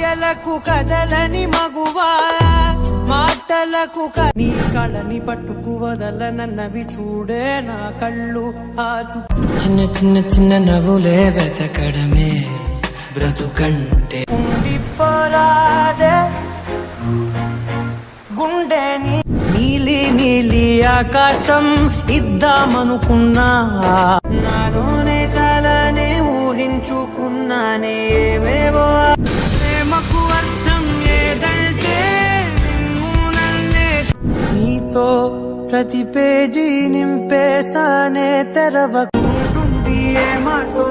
మాయలకు కదలని మగువా మాటలకు నీ కళని పట్టుకు వదలనన్నవి చూడే నా కళ్ళు చిన్న చిన్న చిన్న నవ్వులే వెతకడమే బ్రతుకంటే ఉండిపోరాదే గుండెని నీలి నీలి ఆకాశం ఇద్దామనుకున్నా నాలోనే చాలానే ఊహించుకున్నానే ఏవేవో ప్రేమకు అర్థం ఏదంటే నీతో ప్రతి పేజీ నింపేసానే తెరవకుంటుండి ఏమాటో